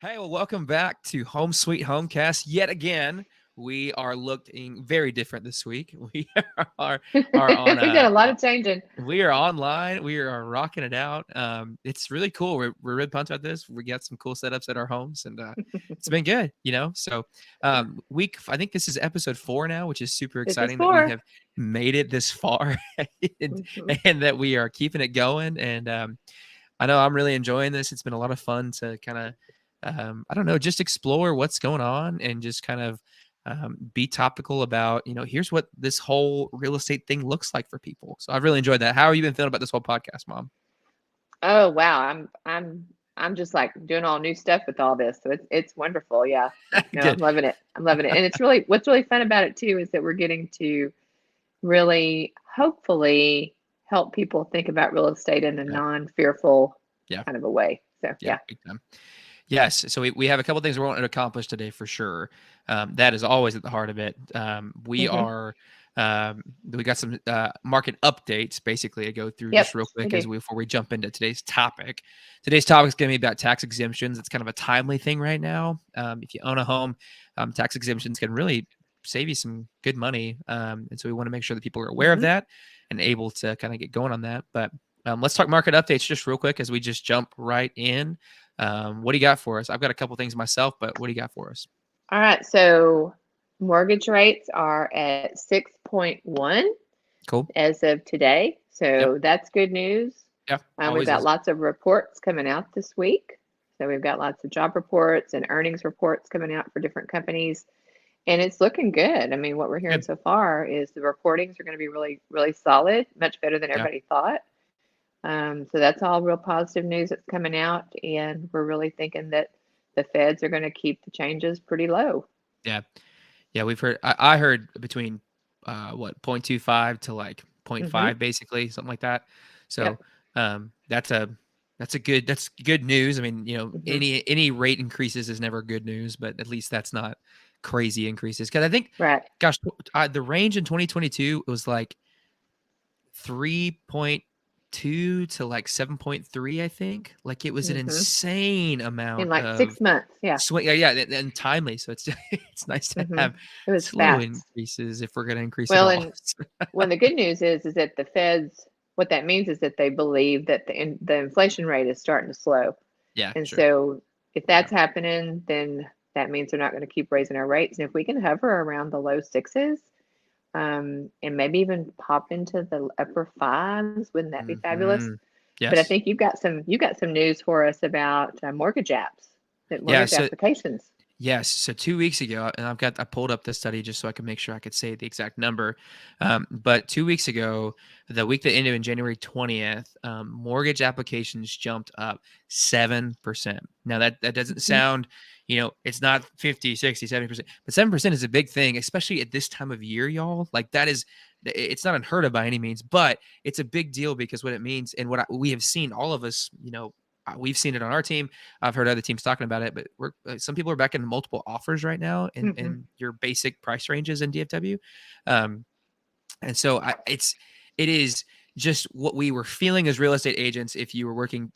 Hey, well, welcome back to Home Sweet Homecast. Yet again, we are looking very different this week. We are on We've got a lot of changing. we are online. We are rocking it out. It's really cool. We're really pumped about this. We got some cool setups at our homes, and it's been good. So I think this is episode 4 now, which is super This is exciting that we 4. have made it this far, and, Mhm. and that we are keeping it going. And I know I'm really enjoying this. It's been a lot of fun to kind of, I don't know, just explore what's going on and just kind of be topical about, here's what this whole real estate thing looks like for people. So I've really enjoyed that. How have you been feeling about this whole podcast, Mom? Oh wow, I'm just like doing all new stuff with all this. So it's wonderful. Yeah. No, I'm Good. loving it. I'm loving it. And it's really what's really fun about it too is that we're getting to really hopefully help people think about real estate in a Yeah. non-fearful Yeah. kind of a way. So Yeah. yeah. Big time. Yes. So we have a couple things we want to accomplish today for sure. That is always at the heart of it. Hmm. We got some market updates basically to go through Yep, just real we quick do. before we jump into today's topic. Today's topic is going to be about tax exemptions. It's kind of a timely thing right now. If you own a home, tax exemptions can really save you some good money. And so we want to make sure that people are aware of Hmm. that and able to kind of get going on that. But let's talk market updates just real quick as we just jump right in. What do you got for us? I've got a couple things myself, but what do you got for us? All right. So mortgage rates are at 6.1 Cool. as of today. Yep. So that's good news. Yeah. We've Always got is. lots of reports coming out this week. So we've got lots of job reports and earnings reports coming out for different companies. And it's looking good. I mean, what we're hearing Good. so far is the reportings are going to be really, really solid, much better than Yeah. everybody thought. So that's all real positive news that's coming out. And we're really thinking that the feds are going to keep the changes pretty low. Yeah. Yeah. We've heard. I heard between what 0.25 to like zero point Hmm. 0.5, basically something like that. So Yep. that's good news. I mean, Hmm. any rate increases is never good news, but at least that's not crazy increases. Because I think, Right. gosh, the range in 2022 was like 3.2 to like 7.3, I think. Like it was an Hmm. insane In amount like of 6 months. Yeah. swing. Yeah, and timely. So it's it's nice to Hmm. have It was slow fast. increases if we're going to increase at Well, all. and when the good news is that the feds, what that means is that they believe that the inflation rate is starting to slow. Yeah, And sure. so if Yeah, that's happening, then that means they're not going to keep raising our rates. And if we can hover around the low sixes, and maybe even pop into the upper fives, wouldn't that be fabulous? hmm, But I yes. think you got some news for us about mortgage apps, that Yeah. mortgage So applications. yes. So 2 weeks ago, and I pulled up the study just so I could make sure I could say the exact number. But 2 weeks ago, the week that ended in January 20th, mortgage applications jumped up 7%. Now that doesn't Hmm. sound, it's not 50, 60, 70%, but 7% is a big thing, especially at this time of year, y'all. Like it's not unheard of by any means, but it's a big deal because what it means and we have seen all of us, we've seen it on our team. I've heard other teams talking about it, but some people are back in multiple offers right now Hmm. in your basic price ranges in DFW. Um, and so it is just what we were feeling as real estate agents. If you were working,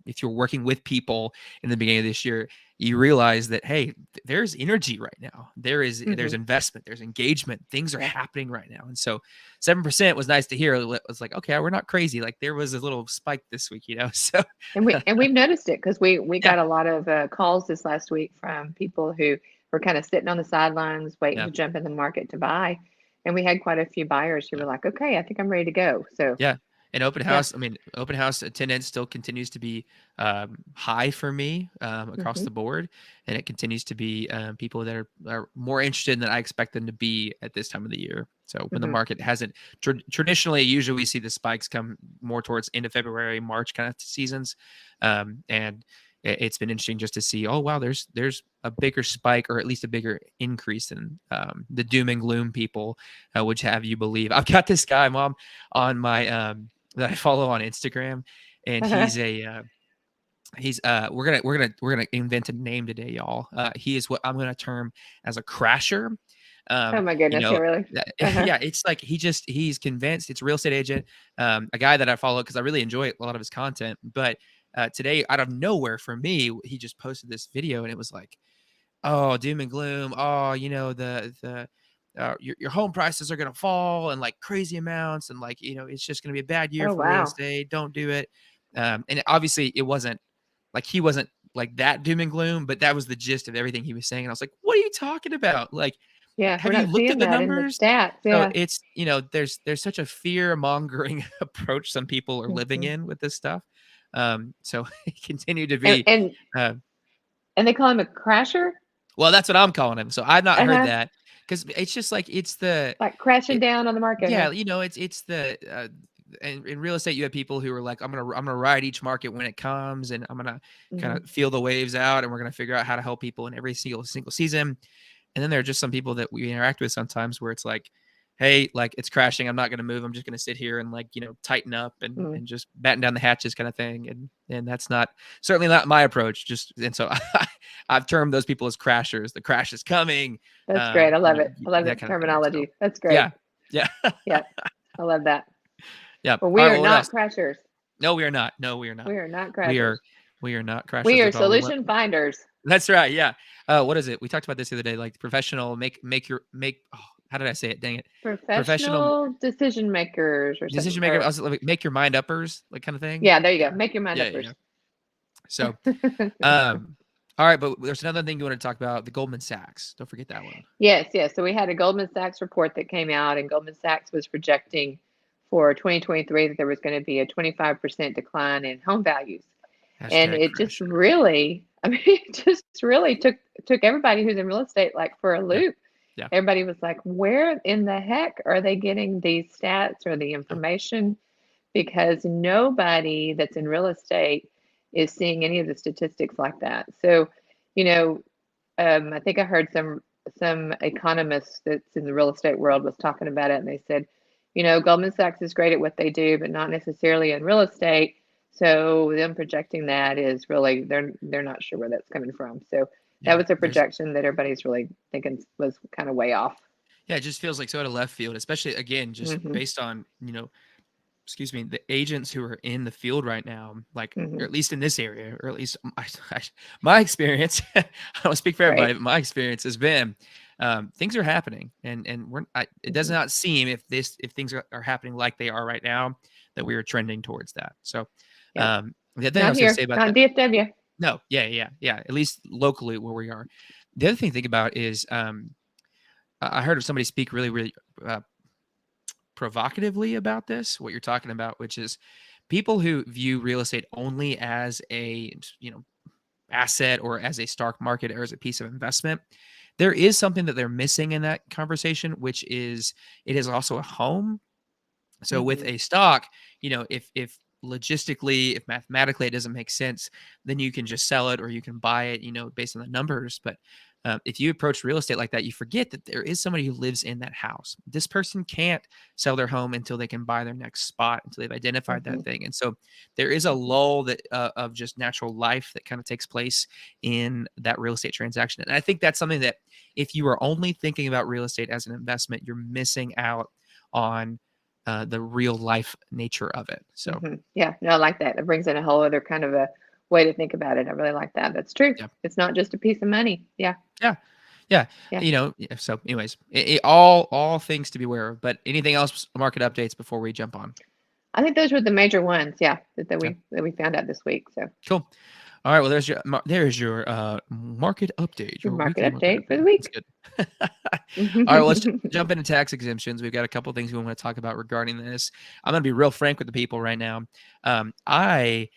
if you're working with people in the beginning of this year, you realize that, hey, there's energy right now. There's Hmm. investment, there's engagement, things are Yeah. happening right now. And so 7% was nice to hear. It was like, okay, we're not crazy. Like there was a little spike this week, So And we've noticed it because we yeah, got a lot of calls this last week from people who were kind of sitting on the sidelines waiting yeah, to jump in the market to buy, and we had quite a few buyers who yeah. were like, "Okay, I think I'm ready to go." So Yeah. And open yeah. house, I mean, open house attendance still continues to be high for me across Hmm. the board. And it continues to be people that are more interested than I expect them to be at this time of the year. So when the Hmm. market hasn't traditionally, usually we see the spikes come more towards end of February, March kind of seasons. And it's been interesting just to see, oh, wow, there's a bigger spike or at least a bigger increase than the doom and gloom people would have you believe. I've got this guy, Mom, on my that I follow on Instagram, and Uh-huh. we're gonna invent a name today, y'all. He is what I'm gonna term as a crasher. Oh my You goodness. Yeah, know, really. Uh-huh. yeah, it's like he's convinced. It's a real estate agent, a guy that I follow because I really enjoy a lot of his content. But today, out of nowhere for me, he just posted this video, and it was like, oh, doom and gloom. Oh, your home prices are gonna fall and like crazy amounts, and like it's just gonna be a bad year Oh for real wow. estate. Don't do it. Obviously it wasn't like he wasn't like that doom and gloom, but that was the gist of everything he was saying. And I was like, what are you talking about? Like, Yeah, we're have you not looked at seeing the that in the numbers? stats. So Yeah. it's there's such a fear mongering approach some people are living Hmm. in with this stuff. So continue to And be and uh, and they call him a crasher. well, that's what I'm calling him. So I've not heard Uh-huh. that because it's just like it's the Like crashing it, down on the market, huh? yeah, it's the in real estate you have people who are like I'm gonna ride each market when it comes and I'm gonna kind Hmm. of feel the waves out and we're gonna figure out how to help people in every single season. And then there are just some people that we interact with sometimes where it's like, hey, like it's crashing. I'm not going to move. I'm just going to sit here and like, tighten up and just batten down the hatches kind of thing. And that's not certainly not my approach. And so I've termed those people as crashers. The crash is coming. That's great. I love it. I love That that kind of thing. So terminology. That's great. yeah. Yeah. Yeah. I love that. Yeah. Well, All we right. are Well, what else? not crashers. No, we are not. No, we are not. We are not We crashers. are, we are not We crashers are at all. solution finders. That's right. Yeah. What is it? We talked about this the other day, like professional oh, how did I say it? Dang it. Professional Professional decision makers or something. decision maker. I Or was like, make your mind uppers, like kind of thing. yeah, there you Yeah. go. Make your mind Yeah. up Yeah. first. So, um, all right, but there's another thing you want to talk about, the Goldman Sachs. Don't forget that one. Yes, yes. So we had a Goldman Sachs report that came out, and Goldman Sachs was projecting for 2023 that there was going to be a 25% decline in home values. And Hashtag it just crasher. really, I mean, it just really took everybody who's in real estate like for a Yeah. loop. Yeah. Everybody was like, where in the heck are they getting these stats or the Yeah. information? Because nobody that's in real estate is seeing any of the statistics like that. So, you know, I think I heard some economist that's in the real estate world was talking about it, and they said, Goldman Sachs is great at what they do, but not necessarily in real estate. So them projecting that is really they're not sure where that's coming from. So that Yeah. was a projection that everybody's really thinking was kind of way off. Yeah. It just feels like so out of left field, especially again, just Hmm. based on, excuse me, the agents who are in the field right now, like, or Hmm. at least in this area, or at least my experience, I don't speak for everybody, Right. but my experience has been things are happening, and it does Hmm. not seem if things are happening like they are right now that we are trending towards that. So, Yep. the other thing I Not was going to say here. about Not in that, DFW. no, yeah, at least locally where we are. The other thing to think about is I heard of somebody speak really uh, provocatively about this, what you're talking about, which is people who view real estate only as a asset or as a stock market or as a piece of investment. There is something that they're missing in that conversation, which is it is also a home. So with Hmm. a stock, if logistically, if mathematically it doesn't make sense, then you can just sell it or you can buy it, based on the numbers. But if you approach real estate like that, you forget that there is somebody who lives in that house. This person can't sell their home until they can buy their next spot, until they've identified Hmm. that thing. And so there is a Hmm. lull that of just natural life that kind of takes place in that real estate transaction. And I think that's something that if you are only thinking about real estate as an investment, you're missing out on the real life nature of it. So Hmm. Yeah, no, I like that. It brings in a whole other kind of a way to think about it. I really like that. That's true. yeah, It's not just a piece of money. Yeah, yeah, yeah. yeah. Yeah, so, anyways, all things to be aware of. But anything else, market updates before we jump on? I think those were the major ones. Yeah, that Yeah, we found out this week. So cool. All right. Well, there's your market update, your your market weekly market update for update. the That's week. good. All right. Well, let's jump into tax exemptions. We've got a couple of things we want to talk about regarding this. I'm going to be real frank with the people right now. I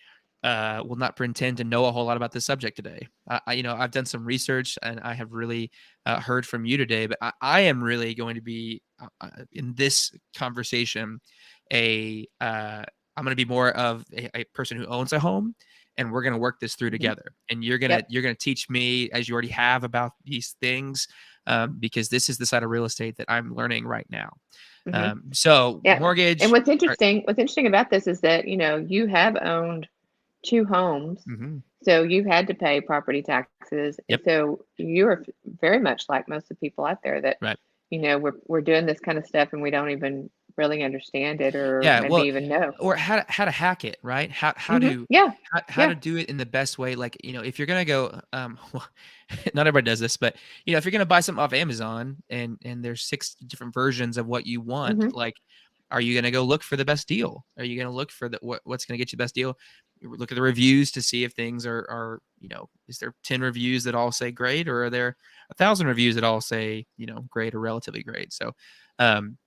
will not pretend to know a whole lot about this subject today. I've done some research and I have really heard from you today, but I am really going to be in this conversation I'm going to be more of a person who owns a home, and we're going to work this through Hmm. together. And you're gonna Yep. you're gonna teach me as you already have about these things, because this is the side of real estate that I'm learning right now. Hmm. So Yeah. And mortgage. what's interesting about this is that, you have owned two homes. Mhm. So you've had to pay property taxes. And Yep. so you're very much like most of the people out there that, Right. we're doing this kind of stuff and we don't even really understand it or Yeah, maybe well, even know. or how to hack it, right? How Hmm. to Yeah. how Yeah. to do it in the best way. Like, if you're gonna go, well, not everybody does this, but if you're gonna buy something off Amazon and there's 6 different versions of what you want, Hmm. like, are you gonna go look for the best deal? Are you gonna look for what's gonna get you the best deal? You look at the reviews to see if things are is there 10 reviews that all say great, or are there 1,000 reviews that all say great or relatively great? So, um,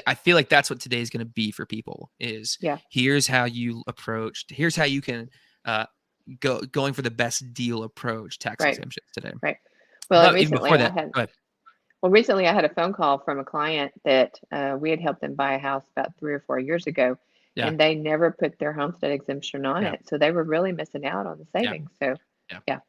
I feel like that's what today is going to be for people is Yeah. here's how you approached, here's how you can uh, going for the best deal approach tax Right. exemptions today. Right. Well, and But even before that, go ahead. recently I had a phone call from a client that we had helped them buy a house about 3 or 4 years ago, Yeah, and they never put their homestead exemption on yeah, it, so they were really missing out on the yeah, savings. So, yeah. yeah,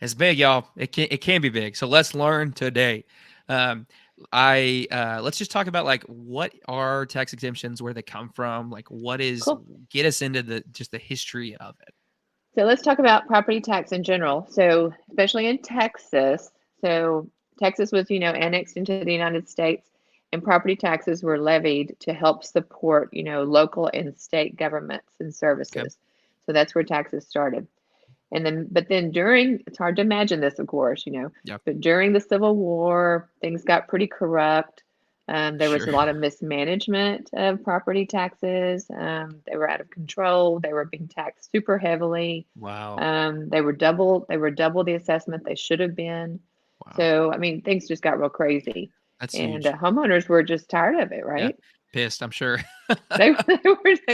It's big, y'all. It can be big. So let's learn today. Um, I let's just talk about like what are tax exemptions, where they come from, like what is cool. get us into the history of it. So let's talk about property tax in general. So, especially in Texas, so Texas was, annexed into the United States, and property taxes were levied to help support, local and state governments and Okay. services. So that's where taxes started. And then, but then during, it's hard to imagine this, of course, Yeah. but during the Civil War, things got pretty corrupt. There was Sure. a lot of mismanagement of property taxes. They were out of control. They were being taxed super heavily. Wow. They were double the assessment they should have been. Wow. So, I mean, things just got real crazy, That's and huge. homeowners were just tired of it, Yeah. right? Pissed, I'm sure. They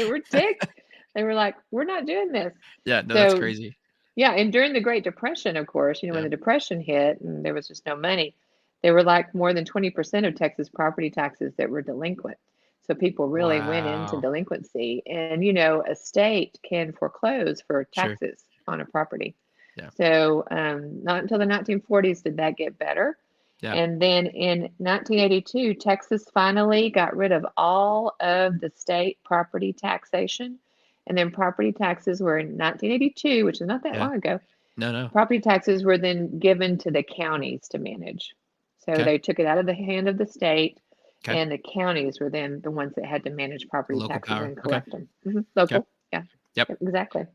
were ticked. They were like, "We're not doing this." Yeah, no, that's So, crazy. yeah, and during the Great Depression, of course, when Yeah. the Depression hit and there was just no money, there were like more than 20% of Texas property taxes that were delinquent. So people really went into Wow. delinquency. And, a state can foreclose for Sure. taxes on a property. Yeah. So not until the 1940s did that get better. Yeah. And then in 1982, Texas finally got rid of all of the state property taxation. And then property taxes were in 1982, which is not that Yeah. long ago. No, no. Property taxes were then given to the counties to manage. So Okay. they took it out of the hand of the state, Okay. and the counties were then the ones that had to manage The property local taxes power. and Okay. collect them. Okay. Local, yeah, Yep. yep, exactly.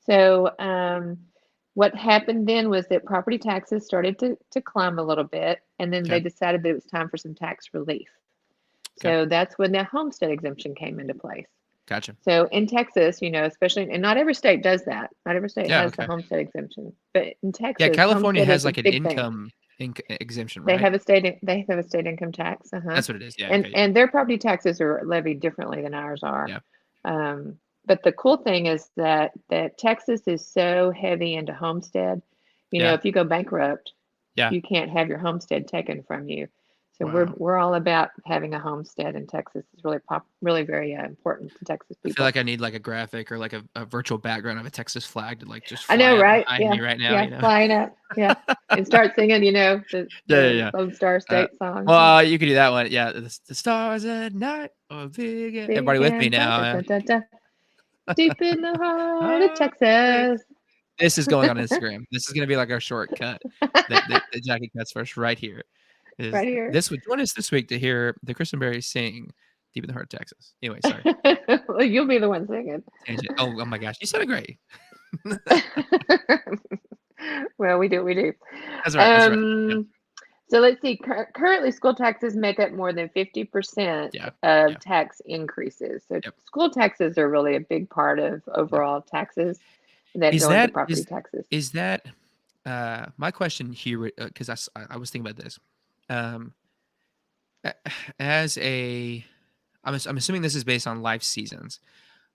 So what happened then was that property taxes started to climb a little bit, and then Okay. they decided that it was time for some tax relief. Okay. So that's when the homestead exemption came into place. Gotcha. So in Texas, especially, and not every state does that. Not every state Yeah. has the Okay. homestead exemption, but in Yeah. Texas, California homestead is has a like an big thing. income exemption, They right? have a state income tax, That's what it is. Yeah. and Okay. Yeah. and their property taxes are levied differently than ours are. Yeah. But the cool thing is that Texas is so heavy into homestead. Yeah. If you go bankrupt, Yeah. you can't have your homestead taken from you. So we're Wow. we're all about having a homestead in Texas. It's really very important to Texas I feel people. like I need like a graphic or like a virtual background of a Texas flag to like just I fly know, up right? behind Yeah, me right now, yeah, flying up, yeah, and start singing, the Yeah, yeah, the yeah. Lone Star Uh, State song. Yeah. well, you could do that one. Yeah, the stars at night are big. Everybody Big with me and bright, da, now. da, da, da, deep in the heart of Ah, big. Texas. This is going on Instagram. This is gonna be like our shortcut. The Jackie cuts first right here. Is Right here. this would join us this week to hear the Christenberry sing "Deep in the Heart of Texas." Anyway, sorry. Well, you'll be the one singing. Tangent. Oh my gosh, you sounded great. Well, we do. That's right. That's right. Yeah. Um, so let's see. Currently, school taxes make up more than 50% Yeah. of Yeah. tax increases. So Yep. school taxes are really a big part of Yep. overall taxes that Is go into that property taxes. is that my question here? Because I was thinking about this. Um, as a, I'm assuming this is based on life seasons.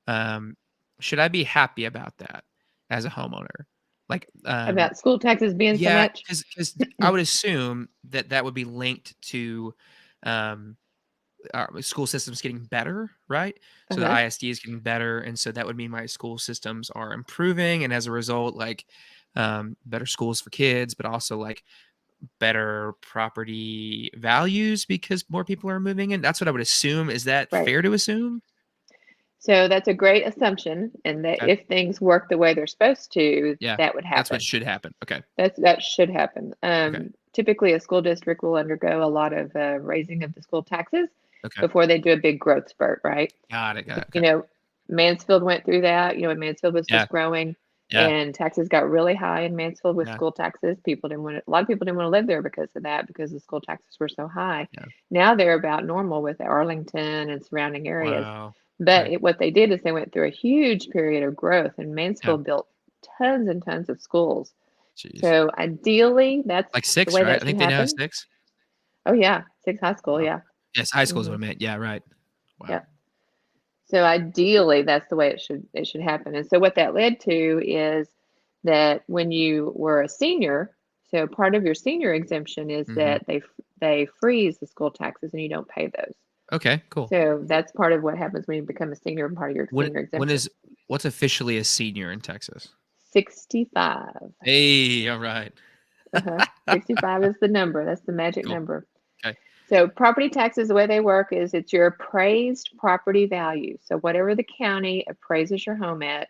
Um, should I be happy about that as a homeowner? Like, About school taxes being so yeah, much. because I would assume that would be linked to um, our school systems getting better, right? So the Uh-huh. ISD is getting better, and so that would mean my school systems are improving, and as a result, like better schools for kids, but also like better property values because more people are moving in. That's what I would assume. Is that Right. fair to assume? So that's a great assumption, and that Okay. if things work the way they're supposed to, Yeah, that would that's what happen. should happen. Okay. That should happen. Okay. typically a school district will undergo a lot of raising of the school taxes Okay. before they do a big growth spurt, right? Got it. You Okay. know, Mansfield went through that. When Mansfield was Yeah. just growing Yeah. and taxes got really high in Mansfield with Yeah. school taxes. A lot of people didn't want to live there because of that, because the school taxes were so high. Yeah. Now they're about normal with Arlington and surrounding areas. Wow. But Okay. what they did is they went through a huge period of growth, and Yeah. Mansfield built tons and tons of schools. Jeez. So ideally, that's Like the 6, way right? that I should think they now have happen. 6. Oh yeah, 6 high school, Wow. yeah. Yes, high school is what I hmm meant. Yeah, right. Wow. Yeah. So ideally, that's the way it should happen. And so what that led to is that when you were a senior, so part of your senior exemption is Mhm. that they freeze the school taxes and you don't pay those. Okay, cool. So that's part of what happens when you become a senior and part of your When senior when exemption. is what's officially a senior in Texas? 65. Hey, all right. 65 is the number. That's the magic Cool. number. Okay. So property taxes, the way they work is it's your appraised property value. So whatever the county appraises your home at,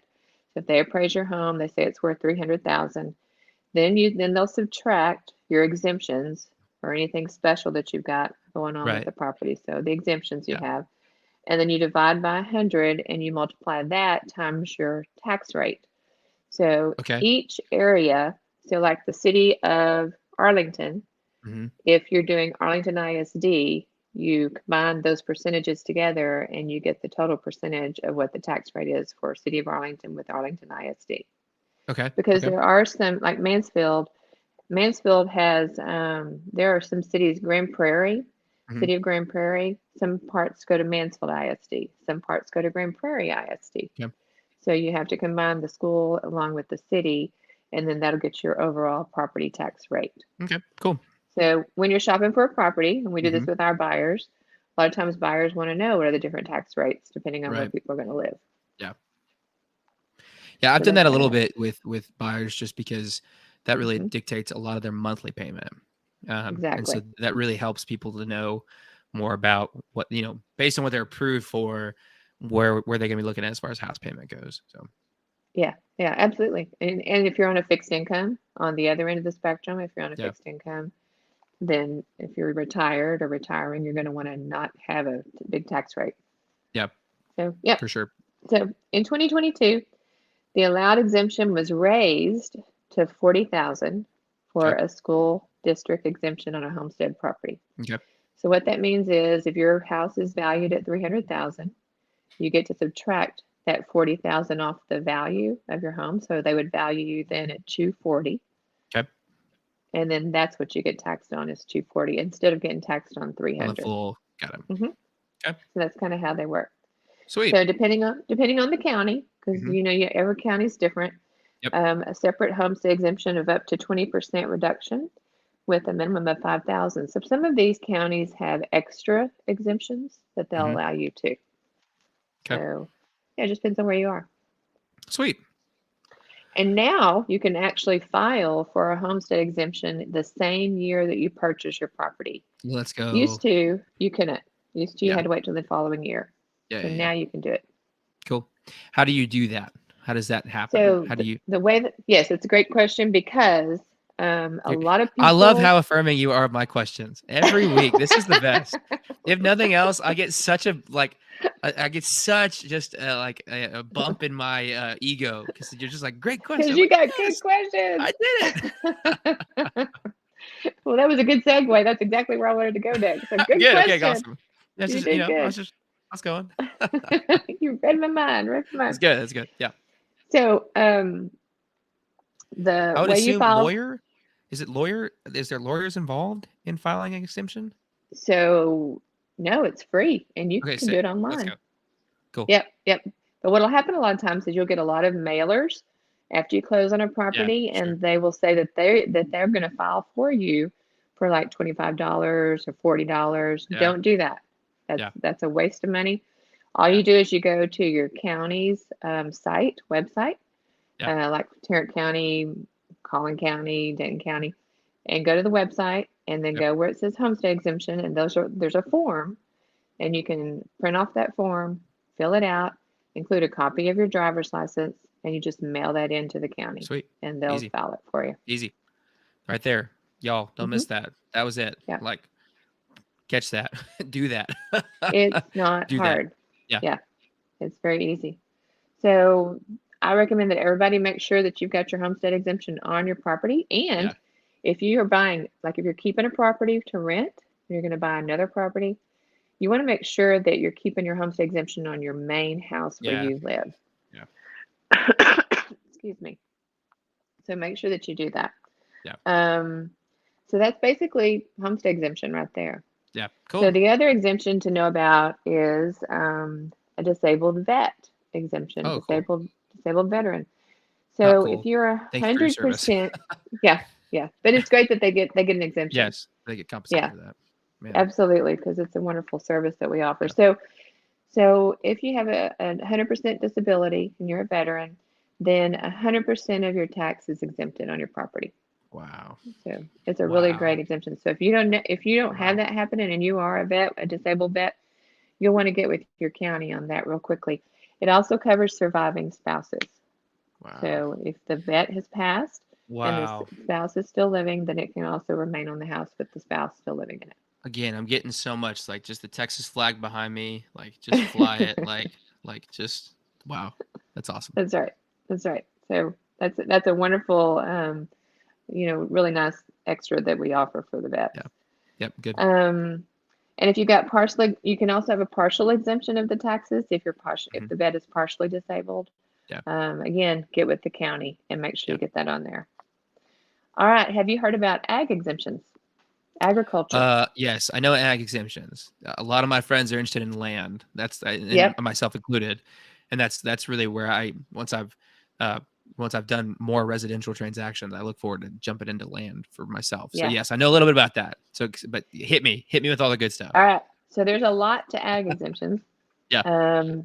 so if they appraise your home, they say it's worth 300,000, then they'll subtract your exemptions or anything special that you've got going on with Right. the property. So the exemptions you Yeah. have, and then you divide by 100 and you multiply that times your tax rate. So Okay. each area, so like the city of Arlington, Mhm. if you're doing Arlington ISD, you combine those percentages together and you get the total percentage of what the tax rate is for City of Arlington with Arlington ISD. Okay. Because Okay. there are some, like Mansfield has, there are some cities, Grand Prairie, Mhm. City of Grand Prairie, some parts go to Mansfield ISD, some parts go to Grand Prairie ISD. Okay. So you have to combine the school along with the city, and then that'll get your overall property tax rate. Okay. Cool. So when you're shopping for a property, and we do this Mhm. with our buyers, a lot of times buyers want to know what are the different tax rates depending on where Right. people are going to live. Yeah. Yeah, I've So done that's that a kind little of, bit with buyers just because that really mhm, dictates a lot of their monthly payment. And so exactly. that really helps people to know more about what, based on what they're approved for, where they're going to be looking at as far as house payment goes. So, Yeah, yeah, absolutely. And if you're on a fixed income, on the other end of the spectrum, if you're on a yeah. fixed income, then if you're retired or retiring, you're going to want to not have a big tax rate. Yeah, So, yep. for sure. So in 2022, the allowed exemption was raised to 40,000 for Okay. a school district exemption on a homestead property. Okay. So what that means is if your house is valued at 300,000, you get to subtract that 40,000 off the value of your home. So they would value you then at 240, Okay. and then that's what you get taxed on is 240 instead of getting taxed on On the 300. full, got him. hmm Okay. So that's kind of how they work. Sweet. So depending on the county, because Hmm. every county is different, Yep. a separate homestead exemption of up to 20% reduction with a minimum of 5,000. So some of these counties have extra exemptions that they'll Hmm. allow you to. Okay. So yeah, it just depends on where you are. Sweet. And now you can actually file for a homestead exemption the same year that you purchase your property. Let's Used go. to, you couldn't. Used to, you Yeah. had to wait till the following year. Yeah. So Yeah. Yeah. now you can do it. Cool. How do you do that? How does that happen? So How do you? the way that, yes, it's a great question because a You lot of I love people, how affirming you are of my questions every week. This is the best. If nothing else, I get such a I get such just like a bump in my ego because you're just like great question. because I'm you like got good yes, questions. I did it. Well, that was a good segue. That's exactly where I wanted to go next. So good Good. Okay. question. Awesome. That's You just did I good. was going. You read my mind. Read my That's mind. good. That's good. Yeah. So the I would way you assume file. lawyer. Is it lawyer? Is there lawyers involved in filing an exemption? So no, it's free, and you Okay. can do Sick. it Let's go. online. Cool. Yep, yep. But what'll happen a lot of times is you'll get a lot of mailers after you close on a Yeah. property, Sure. and they will say that they're going to file for you for like $25 or $40. Yeah. Don't do that. That's Yeah. that's a waste of money. All Yeah. you do is you go to your county's website, Yeah. like Tarrant County, Collin County, Denton County, and go to the website and then Yep. go where it says homestead exemption, and there's a form, and you can print off that form, fill it out, include a copy of your driver's license, and you just mail that into the county, Sweet. and they'll Easy. file it for you. Easy. Right there. Y'all don't Hmm. miss that. That was it. Yeah. Like, catch that. Do that. It's not Do that. hard. Yeah. Yeah. It's very easy. So I recommend that everybody make sure that you've got your homestead exemption on your property. And Yeah. if you are buying, like if you're keeping a property to rent, you're going to buy another property, you want to make sure that you're keeping your homestead exemption on your main house where Yeah. you live. Yeah. Excuse me. So make sure that you do that. Yeah. Um, so that's basically homestead exemption right there. Yeah. So Cool. the other exemption to know about is a disabled vet exemption, Oh, cool. disabled veteran. Not So if cool. you're Thank you for your service. 100%, yeah, yeah, but it's great that they get an exemption. Yes. They get compensated Yeah, for that. Man. absolutely, because it's a wonderful service that we offer. Yeah. So if you have a 100% disability and you're a veteran, then 100% of your tax is exempted on your property. Wow. So it's a really Wow. great exemption. So if you don't have Wow. that happening and you are a vet, a disabled vet, you'll want to get with your county on that real quickly. It also covers surviving spouses. Wow. So if the vet has passed and the Wow. spouse is still living, then it can also remain on the house with the spouse still living in Again, I'm getting so much like just the Texas flag behind me. Like just fly it. it. Like just wow. That's awesome. That's right. That's right. So that's a wonderful, really nice extra that we offer for the vets. Yeah. Yep. Good. Um, and if you got partially, you can also have a partial exemption of the taxes if Mhm. the vet is partially disabled. Yeah. Again, get with the county and make sure Yeah. you get that on there. All right. Have you heard about ag exemptions? Agriculture. Yes, I know ag exemptions. A lot of my friends are interested in land. That's and Yep. myself included, and that's really where uh once I've done more residential transactions, I look forward to jumping into land for myself. So Yeah. yes, I know a little bit about that. So, but hit me with all the good stuff. All right. So there's a lot to ag exemptions. Yeah,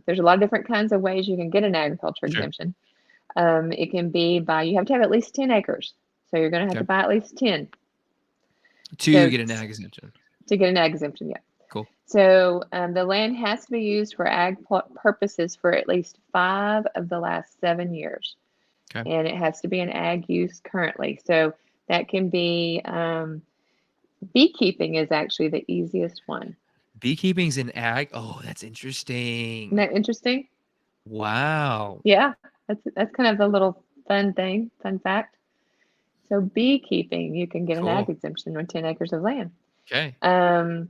There's a lot of different kinds of ways you can get an agriculture sure. exemption. It can be you have to have at least 10 acres. So you're going to have to Okay. buy at least 10. To So get an ag exemption. to get an ag exemption, yeah. Cool. So the land has to be used for ag purposes for at least 5 of the last 7 years. Okay. And it has to be an ag use currently. So that can be beekeeping is actually the easiest one. Beekeeping's in ag. Oh, that's Isn't interesting. that interesting? Wow. Yeah, that's kind of a little fun fact. So beekeeping, you can get an ag Cool. exemption on 10 acres of land. Okay. Um,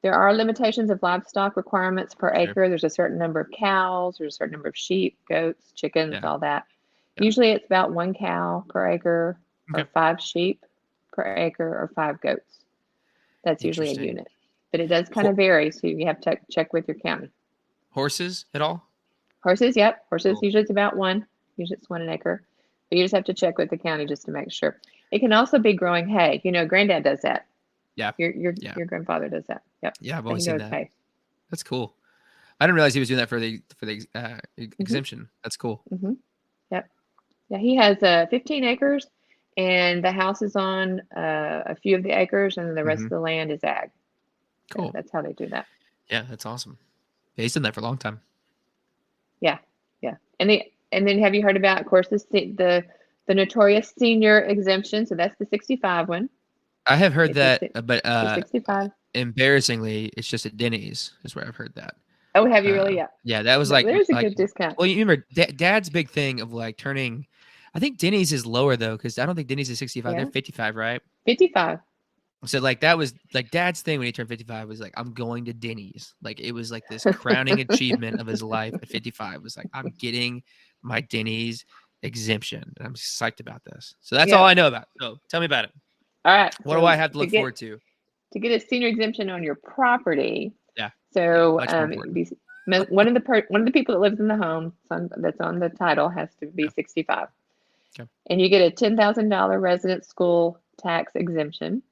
there are limitations of livestock requirements per Sure. acre. There's a certain number of cows, there's a certain number of sheep, goats, chickens, Yeah. all that. Yeah. Usually it's about 1 cow per acre, or Okay. 5 sheep per acre, or 5 goats. That's usually a Interesting. unit. But it does kind Ho- of vary, so you have to check with your county. horses at all? Horses, yep. Horses Cool. usually it's about one. Usually it's 1 an acre. But you just have to check with the county just to make sure. It can also be growing hay. Granddad does that. Yeah. Your your Yeah. your grandfather does that. Yep. Yeah. I've They can always go seen with that. hay. That's cool. I didn't realize he was doing that for the Hmm. exemption. That's cool. Hmm. Yep. Yeah, he has 15 acres, and the house is on a few of the acres, and the rest Hmm. of the land is ag. So Cool. that's how they do that. Yeah, that's awesome. Yeah, he's done that for a long time. Yeah, yeah. And then have you heard about, of course, the notorious senior exemption? So that's the 65 one. I have heard It's a that, si- but the 65. embarrassingly, it's just at Denny's is where I've heard that. Oh, have you really? Yeah. Yeah, that was There's a good discount. well, you remember Dad's big thing of like turning. I think Denny's is lower though, because I don't think Denny's is 65. They're Yeah, 55, right? 55. So like that was like Dad's thing when he turned 55 was like I'm going to Denny's. Like it was like this crowning achievement of his life at 55 was like I'm getting my Denny's exemption. And I'm psyched about this. So that's all Yep. I know about. So tell me about it. All right. What do I So have to to look get forward to? to get a senior exemption on your property, Yeah. Yeah. so Much more important. one of the people that lives in the home that's on the title has to be Yeah. 65, Okay. and you get a $10,000 resident school tax exemption,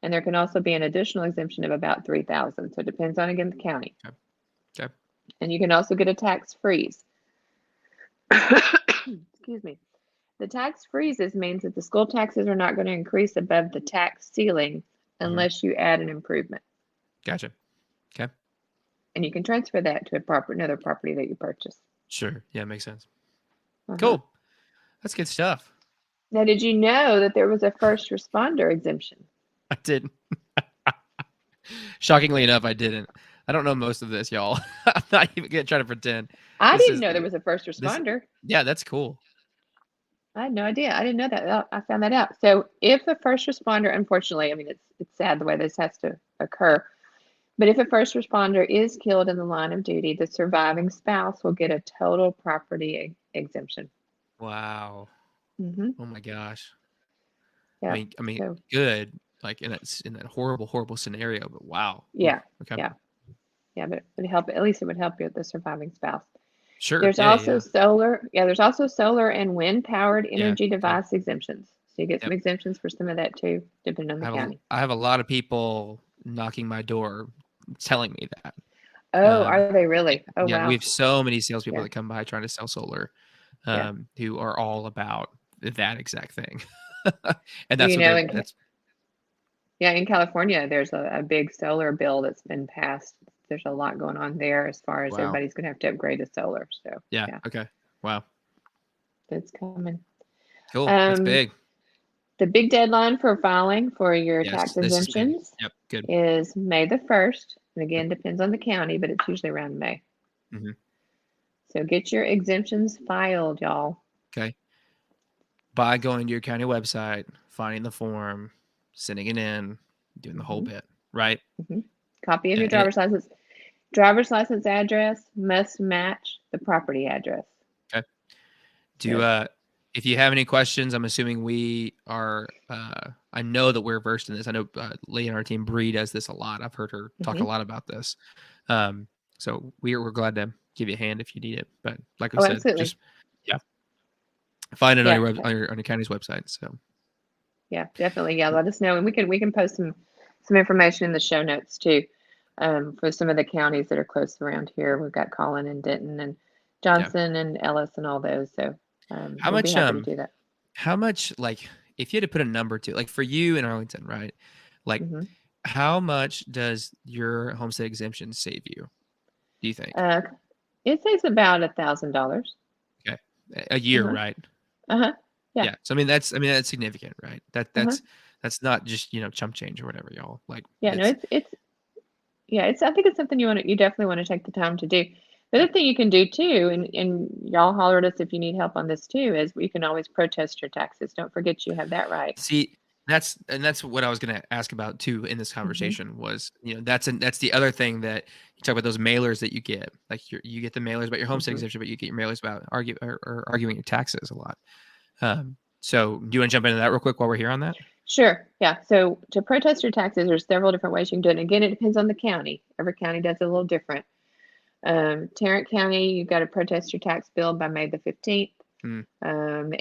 and there can also be an additional exemption of about 3,000. So it depends on again the county, Okay. Okay. and you can also get a tax freeze. Excuse me. The tax freezes means that the school taxes are not going to increase above the tax ceiling Hmm. unless you add an improvement. Gotcha. Okay. And you can transfer that to another property that you purchase. Sure. Yeah, makes sense. Uh-huh. Cool. That's good stuff. Now, did you know that there was a first responder exemption? I didn't. Shockingly enough, I didn't. I don't know most of this, y'all. I'm not even gonna try to pretend. I This didn't is know there was a first this. responder. Yeah, that's cool. I had no idea. I didn't know that. I found that out. So, if a first responder, unfortunately, I mean, it's sad the way this has to occur, but if a first responder is killed in the line of duty, the surviving spouse will get a total property exemption. Wow. Mm-hmm. Oh my gosh. Yep. I mean, So, good. Like in that horrible, horrible scenario. But wow. Oof, yeah, okay. yeah, yeah. But it would help. At least it would help you with the surviving spouse. Sure. There's Yeah. Yeah. also Yeah. solar. Yeah, there's also solar and wind powered Yeah. energy Okay. device exemptions. So you get some Yep. exemptions for some of that too, depending on the county. I have a lot of people knocking my door, telling me that. Oh, are they really? Oh, Yeah, we wow. have so many salespeople Yeah, that come by trying to sell solar, yeah. who are all about that exact thing, and Well, that's you what know, they're. in That's yeah, in California, there's a big solar bill that's been passed. There's a lot going on there as far as wow. everybody's going to have to upgrade to solar. So Yeah. yeah, Okay. Wow. it's coming. Cool. That's Um, big. the big deadline for filing for your Yes. tax This is big. exemptions Yep. Good. is May the 1st. And Yep. again, depends on the county, but it's usually around May. Hmm. So get your exemptions filed, y'all. Okay. By going to your county website, finding the form, sending it in, doing the whole Hmm. bit, right? Hmm. Copy of Yeah. your driver's license. Driver's license address must match the property address. Okay. Do So, if you have any questions, I'm assuming we are. I know that we're versed in this. I know Lee and our team Bree does this a lot. I've heard her talk a hmm. lot about this. Um, so we're glad to give you a hand if you need it. But like we Oh, said, absolutely. just yeah, find it on Yeah, your web on your county's website. So yeah, definitely. Yeah, let us know, and we can post some information in the show notes too, for some of the counties that are close around here. We've got Collin and Denton and yeah, Johnson and Ellis and all those. So how we'll be much happy to do that. like if you had to put a number to like for you in Arlington, right? Like Hmm. how much does your homestead exemption save you? Do you think? Uh, it saves about $1,000. Okay, a year, Uh-huh. right? Uh-huh. Yeah. Yeah. So I mean that's significant, right? Uh-huh. That's not just chump change or whatever, y'all. Like Yeah, no, it's it's yeah, it's I think it's something you definitely want to take the time to do. The yeah. other thing you can do too, and y'all holler at us if you need help on this too, is you can always protest your taxes. Don't forget you have that right. See, that's what I was gonna ask about too in this Hmm. conversation was that's the other thing that you talk about those mailers that you get. Like you get the mailers about your homestead Hmm. exemption, but you get your mailers about or arguing your taxes a lot. So do you want to jump into that real quick while we're here on that? Sure. Yeah. So to protest your taxes, there's several different ways you can do it. And again, it depends on the county. Every county does it a little different. Tarrant County, you've got to protest your tax bill by May the 15th. Mm,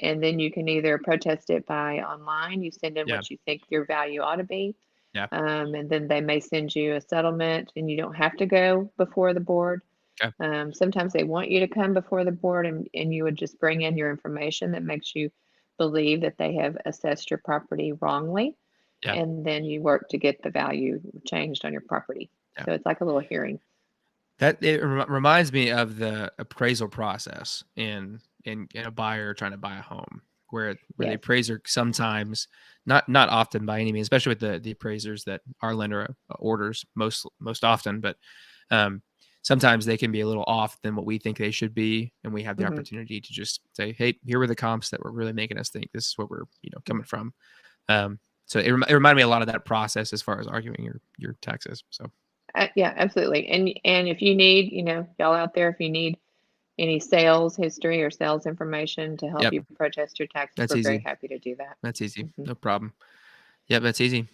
And then you can either protest it by online, you send in yeah. what you think your value ought to be. Yeah. And then they may send you a settlement and you don't have to go before the board. Okay. Sometimes they want you to come before the board and you would just bring in your information that makes you believe that they have assessed your property wrongly. Yeah. And then you work to get the value changed on your property. Yeah. So it's like a little hearing. That it reminds me of the appraisal process in a buyer trying to buy a home, where the Yes. appraiser sometimes, not often by any means, especially with the appraisers that our lender orders most often, but um, sometimes they can be a little off than what we think they should be, and we have the Hmm. opportunity to just say, hey, here were the comps that were really making us think this is what we're coming from. So it reminded me a lot of that process as far as arguing your taxes. So Yeah, absolutely. And if you need, y'all out there, if you need any sales history or sales information to help yep, you protest your taxes, that's we're very easy. happy to do that. That's easy. Hmm. No problem. Yep, that's easy.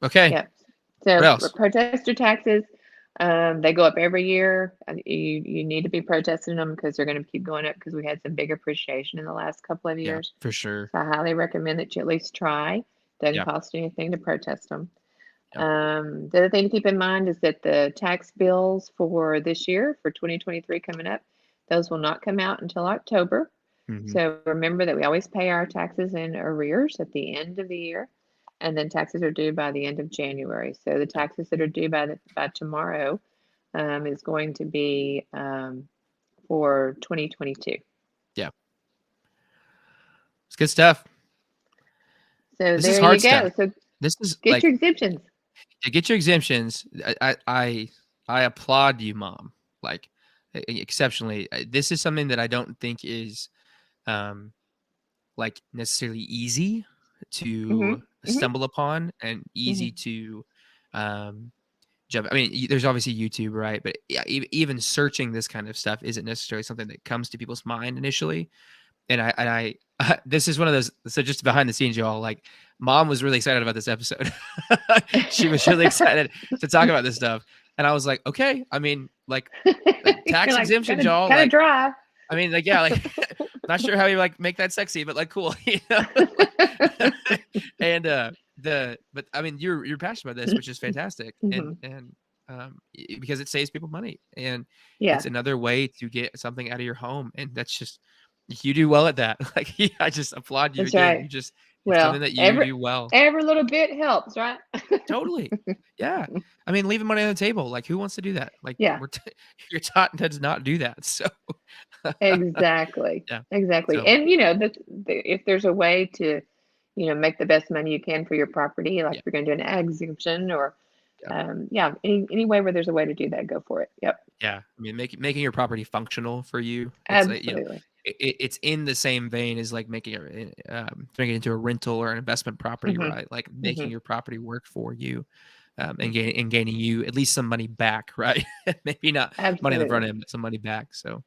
Okay. Yep. What So else? protest your taxes. They go up every year. And you need to be protesting them because they're going to keep going up because we had some big appreciation in the last couple of Yeah, years. for sure. So I highly recommend that you at least try. Doesn't Yep. cost you anything to protest them. Yep. The other thing to keep in mind is that the tax bills for this year, for 2023 coming up, those will not come out until October. Hmm. So remember that we always pay our taxes in arrears at the end of the year, and then taxes are due by the end of January. So the Yep. taxes that are due by tomorrow is going to be for 2022. Yep. It's good stuff. So This is there hard you stuff. go. So This is get like your exemptions. to get your exemptions. I applaud you, mom. Like exceptionally. This is something that I don't think is um like necessarily easy to Mhm. Mhm. stumble upon and easy Mhm. to um jump. I mean, there's obviously YouTube, right? But yeah, even searching this kind of stuff isn't necessarily something that comes to people's mind initially. And I this is one of those. So just behind the scenes, y'all, like mom was really excited about this episode. She was really excited to talk about this stuff, and I was like, okay. I mean, like You're tax like exemptions, y'all. kind of Like, dry. I mean, like yeah, like not sure how you like make that sexy, but like cool, you know. And but I mean, you're passionate about this, which is fantastic, and Mhm. because it saves people money, and Yeah, it's another way to get something out of your home, and that's just you do well at that. Like I just applaud you that's again. right. You just it's something Well, that you every do well. every little bit helps, right? Totally. Yeah. I mean, leaving money on the table. Like, who wants to do that? Like, Yeah, you're taught to not do that. So, exactly. yeah. Exactly. So, And if there's a way to, make the best money you can for your property, like yeah, if you're going to do an ag exemption or, yeah, yeah, any way where there's a way to do that, go for it. Yep. yeah. I mean, making your property functional for you. It's like Absolutely. it's in the same vein as like making it turning it into a rental or an investment property, Hmm. right? Like making Hmm. your property work for you, and gaining you at least some money back, right? Maybe not money on the front Absolutely. end, but some money back. So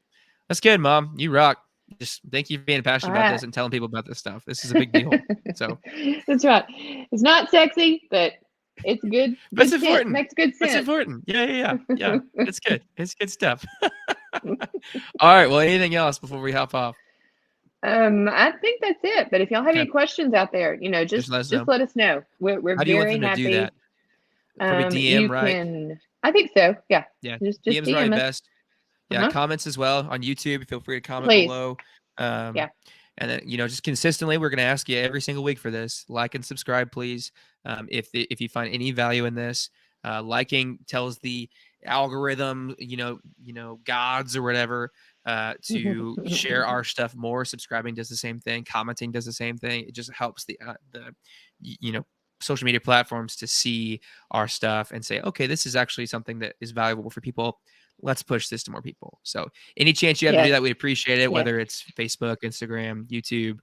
that's good, mom. You rock. Just thank you for being All passionate about right. this and telling people about this stuff. This is a big deal. So, That's right. It's not sexy, but it's good. but it's Good sense. important. Makes good That's sense. important. Yeah, yeah, yeah, yeah. It's good. It's good stuff. All right. Well, anything else before we hop off? I think that's it. But if y'all have Okay. any questions out there, Just let us just know. let us know. We're How do you want very them to do that? happy. Probably You DM, right? can. I think so. Yeah. Yeah. Just DM's probably DM us. best. Yeah, Uh-huh. comments as well on YouTube. Feel free to comment Please. below. Um, Yeah. and then just consistently, we're going to ask you every single week for this. Like and subscribe, please. If you find any value in this, liking tells the algorithm, gods or whatever, to share our stuff more. Subscribing does the same thing. Commenting does the same thing. It just helps the you know social media platforms to see our stuff and say, okay, this is actually something that is valuable for people. Let's push this to more people. So any chance you have to do Yes. that, we appreciate it, Yes. whether it's Facebook, Instagram, YouTube,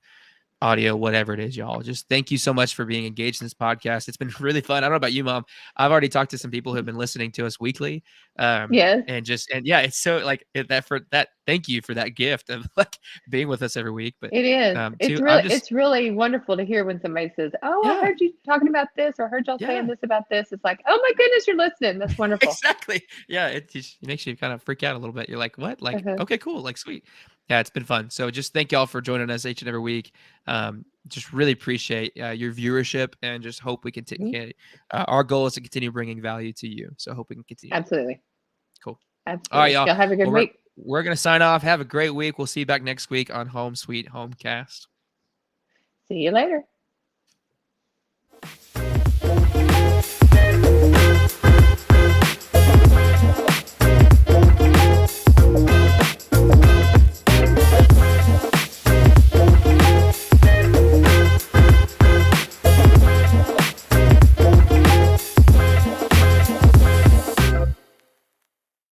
audio, whatever it is, y'all. Just thank you so much for being engaged in this podcast. It's been really fun. I don't know about you, mom. I've already talked to some people who have been listening to us weekly. Yes. And yeah, it's so like that for that. Thank you for that gift of like being with us every week. But It is. too, I'm just It's really wonderful to hear when somebody says, "Oh, I yeah, heard you talking about this, or I heard y'all saying yeah. this about this." It's like, "Oh my goodness, you're listening." That's wonderful. Exactly. Yeah, it makes you kind of freak out a little bit. You're like, what? Like, Uh-huh. okay, cool. Like, sweet. Yeah, it's been fun. So just thank y'all for joining us each and every week. Just really appreciate your viewership and just hope we Mhm. continue. Our goal is to continue bringing value to you. So hope we can continue that. Absolutely. Cool. All right, Absolutely. y'all. Y'all have a good Well, we're, week. we're going to sign off. Have a great week. We'll see you back next week on Home Sweet Homecast. See you later.